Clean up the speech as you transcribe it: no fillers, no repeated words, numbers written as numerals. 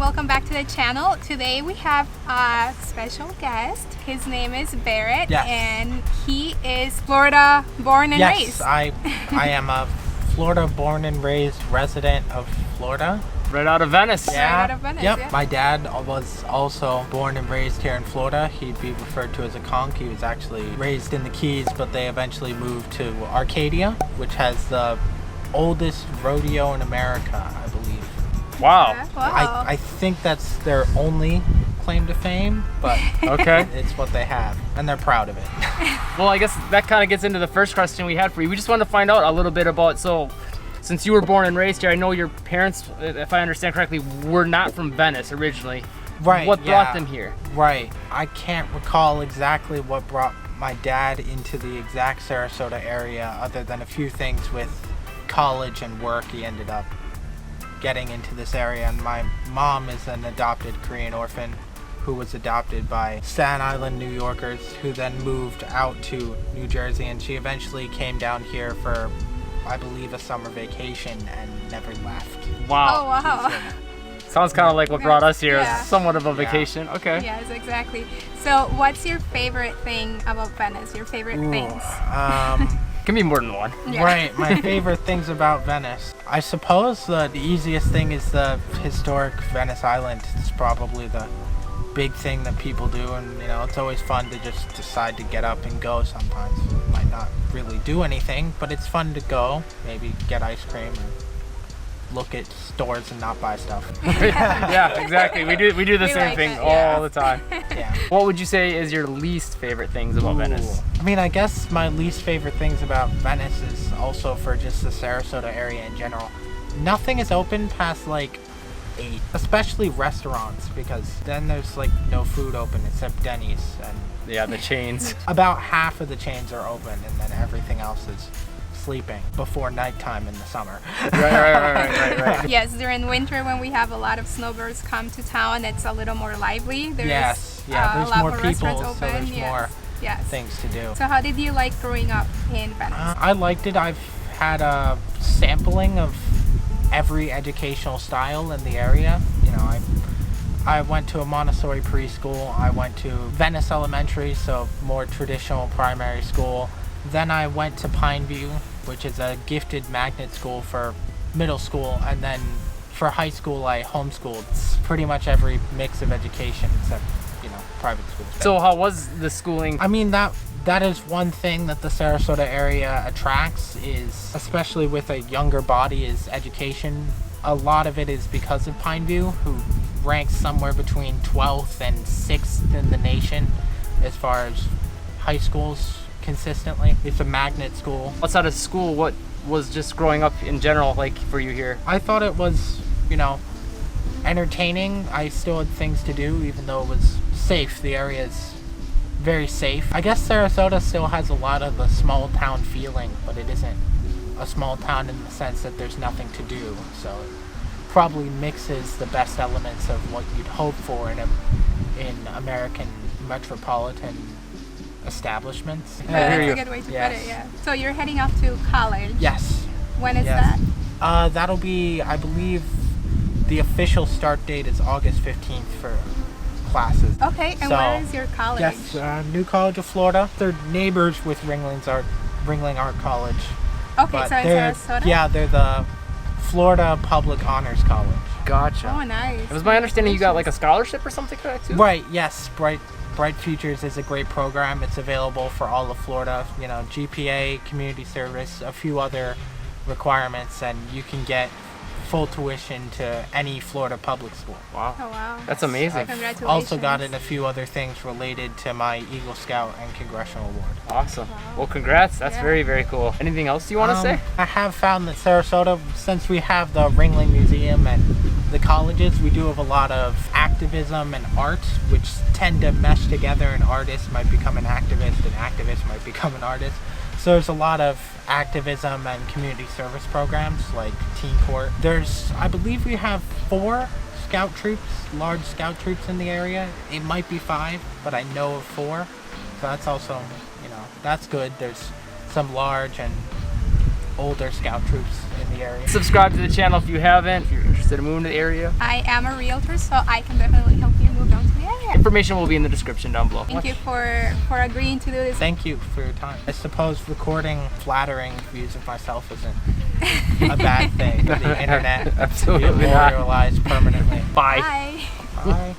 welcome back to the channel. Today we have a special guest. His name is Barrett, yes. And he is Florida born and raised. Yes, I am a Florida born and raised resident of Florida. Right out of Venice. Yeah. Right out of Venice, Yep. yeah. My dad was also born and raised here in Florida. He'd be referred to as a conch. He was actually raised in the Keys, but they eventually moved to Arcadia, which has the oldest rodeo in America, I believe. Wow. Yeah, wow. I think that's their only claim to fame, but Okay. it's what they have, and they're proud of it. Well, I guess that kind of gets into the first question we had for you. We just wanted to find out a little bit about, so since you were born and raised here, I know your parents, if I understand correctly, were not from Venice originally. Right. What brought them here? Right. I can't recall exactly what brought my dad into the exact Sarasota area, other than a few things with college and work. He ended up getting into this area, and my mom is an adopted Korean orphan who was adopted by Staten Island New Yorkers who then moved out to New Jersey, and she eventually came down here for, I believe, a summer vacation and never left. Wow. Oh, wow. Sounds kind of like what brought us here. Yeah. Somewhat of a vacation. Okay. Yes, exactly. So what's your favorite thing about Venice? Your favorite things? Can be more than one. Yeah. Right, my favorite things about Venice. I suppose the easiest thing is the historic Venice Island. It's probably the big thing that people do, and it's always fun to just decide to get up and go sometimes. Might not really do anything, but it's fun to go. Maybe get ice cream and look at stores and not buy stuff. Yeah, exactly. We do the We same like thing it, yeah. all the time. Yeah. What would you say is your least favorite things about Venice? I mean, I guess my least favorite things about Venice is also for just the Sarasota area in general. Nothing is open past like 8, especially restaurants, because then there's like no food open except Denny's, and Yeah, the chains. about half of the chains are open, and then everything else is sleeping before nighttime in the summer. Right. Yes, during winter when we have a lot of snowbirds come to town, it's a little more lively. There's Yes, a there's lot more people, restaurants so open. there's Yes. more Yes. things to do. So how did you like growing up in Venice? I liked it. I've had a sampling of every educational style in the area. I went to a Montessori preschool. I went to Venice Elementary, so more traditional primary school. Then I went to Pineview, which is a gifted magnet school for middle school, and then for high school I homeschooled. It's pretty much every mix of education except private schools. So how was the schooling? I mean, that is one thing that the Sarasota area attracts, is especially with a younger body, is education. A lot of it is because of Pineview, who ranks somewhere between 12th and 6th in the nation as far as high schools consistently. It's a magnet school. Outside of school, what was just growing up in general like for you here? I thought it was, entertaining. I still had things to do, even though it was safe. The area is very safe. I guess Sarasota still has a lot of the small town feeling, but it isn't a small town in the sense that there's nothing to do. So it probably mixes the best elements of what you'd hope for in American metropolitan establishments. That's a good way to put it, yeah. So you're heading off to college. Yes. When is Yes. that? That'll be, I believe, the official start date is August 15th for classes. Okay, and So, where is your college? Yes, New College of Florida. They're neighbors with Ringling Art College. Okay, But so in they're, Sarasota? yeah, they're the Florida Public Honors College. Gotcha. Oh, nice. It was my understanding you got like a scholarship or something for that too? Right, yes. Bright Futures is a great program. It's available for all of Florida. GPA, community service, a few other requirements, and you can get full tuition to any Florida public school. Wow. Oh, wow. That's amazing. Congratulations. Also got in a few other things related to my Eagle Scout and Congressional Award. Awesome. Well, congrats. That's Yeah. very, very cool. Anything else you want to say? I have found that Sarasota, since we have the Ringling Museum and the colleges, we do have a lot of activism and art, which tend to mesh together. An artist might become an activist might become an artist. So there's a lot of activism and community service programs like Teen Court. I believe we have 4 scout troops, large scout troops in the area. It might be 5, but I know of 4. So that's also, that's good. There's some large and older scout troops in the area. Subscribe to the channel if you haven't, if you're interested in moving to the area. I am a realtor, so I can definitely help you move down to the area. Information will be in the description down below. Thank you for agreeing to do this. Thank you for your time. I suppose recording flattering views of myself isn't a bad thing. The internet Absolutely not. memorialized permanently. Bye. Bye. Bye.